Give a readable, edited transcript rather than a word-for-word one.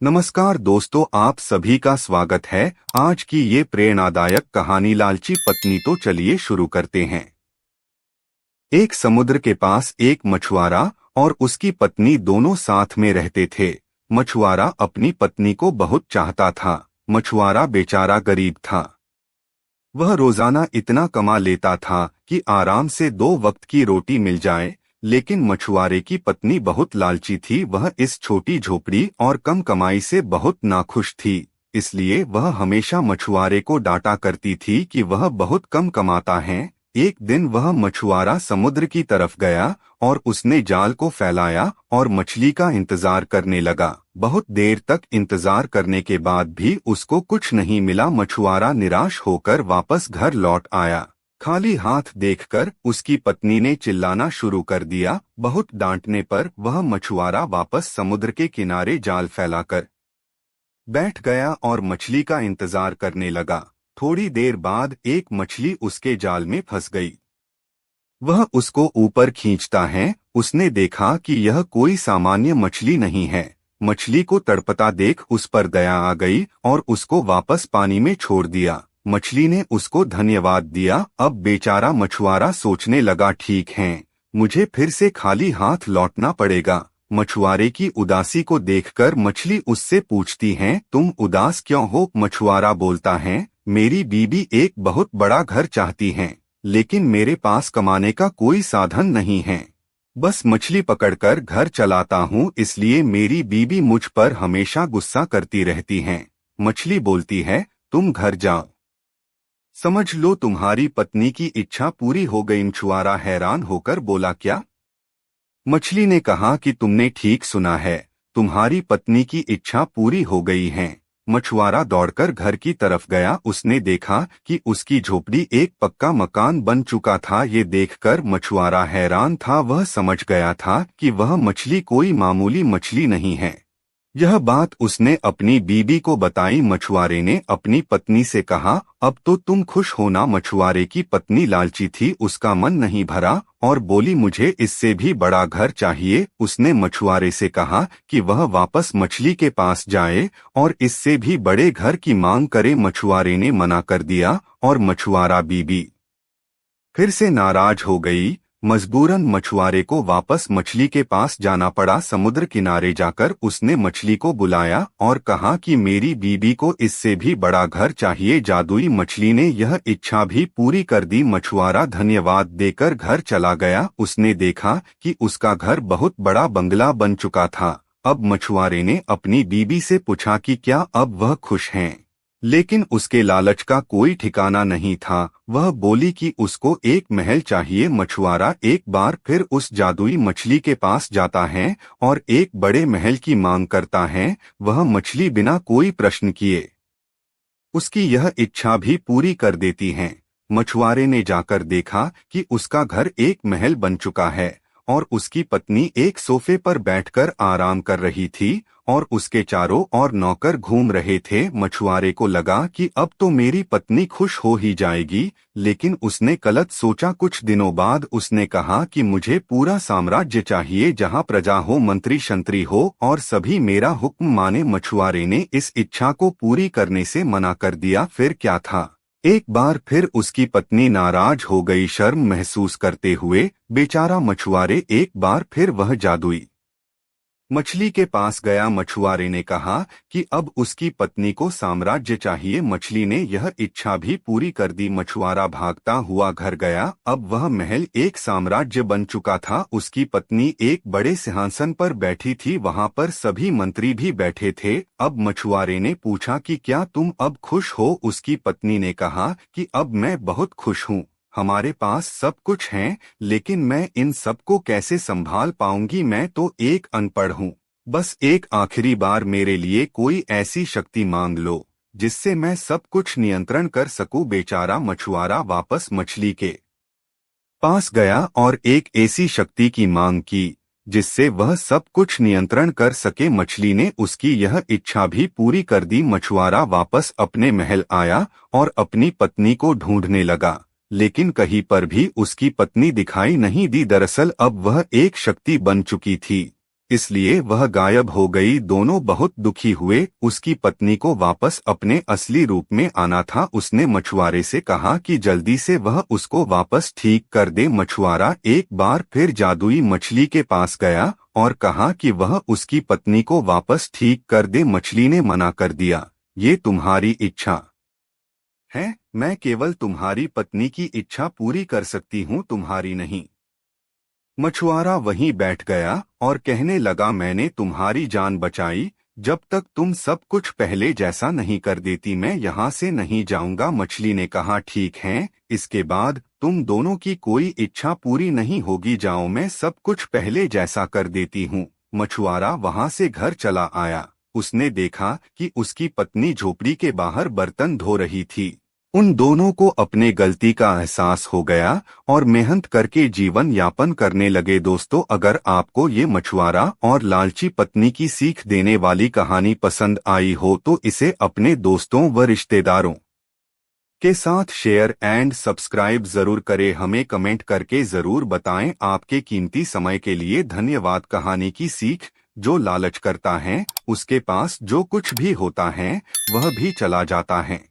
नमस्कार दोस्तों, आप सभी का स्वागत है। आज की ये प्रेरणादायक कहानी लालची पत्नी। तो चलिए शुरू करते हैं। एक समुद्र के पास एक मछुआरा और उसकी पत्नी दोनों साथ में रहते थे। मछुआरा अपनी पत्नी को बहुत चाहता था। मछुआरा बेचारा गरीब था। वह रोजाना इतना कमा लेता था कि आराम से 2 वक्त की रोटी मिल जाए, लेकिन मछुआरे की पत्नी बहुत लालची थी। वह इस छोटी झोपड़ी और कम कमाई से बहुत नाखुश थी। इसलिए वह हमेशा मछुआरे को डांटा करती थी कि वह बहुत कम कमाता है। एक दिन वह मछुआरा समुद्र की तरफ गया और उसने जाल को फैलाया और मछली का इंतजार करने लगा। बहुत देर तक इंतजार करने के बाद भी उसको कुछ नहीं मिला। मछुआरा निराश होकर वापस घर लौट आया। खाली हाथ देखकर उसकी पत्नी ने चिल्लाना शुरू कर दिया। बहुत डांटने पर वह मछुआरा वापस समुद्र के किनारे जाल फैलाकर बैठ गया और मछली का इंतजार करने लगा। थोड़ी देर बाद एक मछली उसके जाल में फंस गई। वह उसको ऊपर खींचता है। उसने देखा कि यह कोई सामान्य मछली नहीं है। मछली को तड़पता देख उस पर दया आ गई और उसको वापस पानी में छोड़ दिया। मछली ने उसको धन्यवाद दिया। अब बेचारा मछुआरा सोचने लगा, ठीक है, मुझे फिर से खाली हाथ लौटना पड़ेगा। मछुआरे की उदासी को देखकर मछली उससे पूछती है, तुम उदास क्यों हो? मछुआरा बोलता है, मेरी बीबी एक बहुत बड़ा घर चाहती है, लेकिन मेरे पास कमाने का कोई साधन नहीं है। बस मछली पकड़कर घर चलाता हूँ, इसलिए मेरी बीबी मुझ पर हमेशा गुस्सा करती रहती है। मछली बोलती है, तुम घर जाओ, समझ लो तुम्हारी पत्नी की इच्छा पूरी हो गई। मछुआरा हैरान होकर बोला, क्या? मछली ने कहा कि तुमने ठीक सुना है, तुम्हारी पत्नी की इच्छा पूरी हो गई है। मछुआरा दौड़कर घर की तरफ गया। उसने देखा कि उसकी झोपड़ी एक पक्का मकान बन चुका था। ये देखकर मछुआरा हैरान था। वह समझ गया था कि वह मछली कोई मामूली मछली नहीं है। यह बात उसने अपनी बीबी को बताई। मछुआरे ने अपनी पत्नी से कहा, अब तो तुम खुश होना। मछुआरे की पत्नी लालची थी, उसका मन नहीं भरा और बोली, मुझे इससे भी बड़ा घर चाहिए। उसने मछुआरे से कहा कि वह वापस मछली के पास जाए और इससे भी बड़े घर की मांग करे। मछुआरे ने मना कर दिया और मछुआरा बीबी फिर से नाराज हो गई। मजबूरन मछुआरे को वापस मछली के पास जाना पड़ा। समुद्र किनारे जाकर उसने मछली को बुलाया और कहा कि मेरी बीबी को इससे भी बड़ा घर चाहिए। जादुई मछली ने यह इच्छा भी पूरी कर दी। मछुआरा धन्यवाद देकर घर चला गया। उसने देखा कि उसका घर बहुत बड़ा बंगला बन चुका था। अब मछुआरे ने अपनी बीबी से पूछा कि क्या अब वह खुश हैं, लेकिन उसके लालच का कोई ठिकाना नहीं था। वह बोली कि उसको एक महल चाहिए। मछुआरा एक बार फिर उस जादुई मछली के पास जाता है और एक बड़े महल की मांग करता है। वह मछली बिना कोई प्रश्न किए उसकी यह इच्छा भी पूरी कर देती है। मछुआरे ने जाकर देखा कि उसका घर एक महल बन चुका है और उसकी पत्नी एक सोफे पर बैठकर आराम कर रही थी और उसके चारों ओर नौकर घूम रहे थे। मछुआरे को लगा कि अब तो मेरी पत्नी खुश हो ही जाएगी, लेकिन उसने गलत सोचा। कुछ दिनों बाद उसने कहा कि मुझे पूरा साम्राज्य चाहिए, जहां प्रजा हो, मंत्री शंत्री हो और सभी मेरा हुक्म माने। मछुआरे ने इस इच्छा को पूरी करने से मना कर दिया। फिर क्या था, एक बार फिर उसकी पत्नी नाराज हो गई। शर्म महसूस करते हुए बेचारा मछुआरे एक बार फिर वह जादुई मछली के पास गया। मछुआरे ने कहा कि अब उसकी पत्नी को साम्राज्य चाहिए। मछली ने यह इच्छा भी पूरी कर दी। मछुआरा भागता हुआ घर गया। अब वह महल एक साम्राज्य बन चुका था। उसकी पत्नी एक बड़े सिंहासन पर बैठी थी, वहां पर सभी मंत्री भी बैठे थे। अब मछुआरे ने पूछा कि क्या तुम अब खुश हो? उसकी पत्नी ने कहा कि अब मैं बहुत खुश हूँ, हमारे पास सब कुछ है, लेकिन मैं इन सबको कैसे संभाल पाऊंगी? मैं तो एक अनपढ़ हूँ। बस एक आखिरी बार मेरे लिए कोई ऐसी शक्ति मांग लो जिससे मैं सब कुछ नियंत्रण कर सकूं। बेचारा मछुआरा वापस मछली के पास गया और एक ऐसी शक्ति की मांग की जिससे वह सब कुछ नियंत्रण कर सके। मछली ने उसकी यह इच्छा भी पूरी कर दी। मछुआरा वापस अपने महल आया और अपनी पत्नी को ढूंढने लगा, लेकिन कहीं पर भी उसकी पत्नी दिखाई नहीं दी। दरअसल अब वह एक शक्ति बन चुकी थी। इसलिए वह गायब हो गई। दोनों बहुत दुखी हुए। उसकी पत्नी को वापस अपने असली रूप में आना था। उसने मछुआरे से कहा कि जल्दी से वह उसको वापस ठीक कर दे। मछुआरा एक बार फिर जादुई मछली के पास गया और कहा कि वह उसकी पत्नी को वापस ठीक कर दे। मछली ने मना कर दिया, ये तुम्हारी इच्छा है, मैं केवल तुम्हारी पत्नी की इच्छा पूरी कर सकती हूँ, तुम्हारी नहीं। मछुआरा वहीं बैठ गया और कहने लगा, मैंने तुम्हारी जान बचाई। जब तक तुम सब कुछ पहले जैसा नहीं कर देती मैं यहाँ से नहीं जाऊंगा। मछली ने कहा, ठीक है, इसके बाद तुम दोनों की कोई इच्छा पूरी नहीं होगी। जाओ, मैं सब कुछ पहले जैसा कर देती हूँ। मछुआरा वहां से घर चला आया। उसने देखा कि उसकी पत्नी झोपड़ी के बाहर बर्तन धो रही थी। उन दोनों को अपने गलती का एहसास हो गया और मेहनत करके जीवन यापन करने लगे। दोस्तों, अगर आपको ये मछुआरा और लालची पत्नी की सीख देने वाली कहानी पसंद आई हो तो इसे अपने दोस्तों व रिश्तेदारों के साथ शेयर एंड सब्सक्राइब जरूर करें। हमें कमेंट करके जरूर बताएं। आपके कीमती समय के लिए धन्यवाद। कहानी की सीख, जो लालच करता है उसके पास जो कुछ भी होता है वह भी चला जाता है।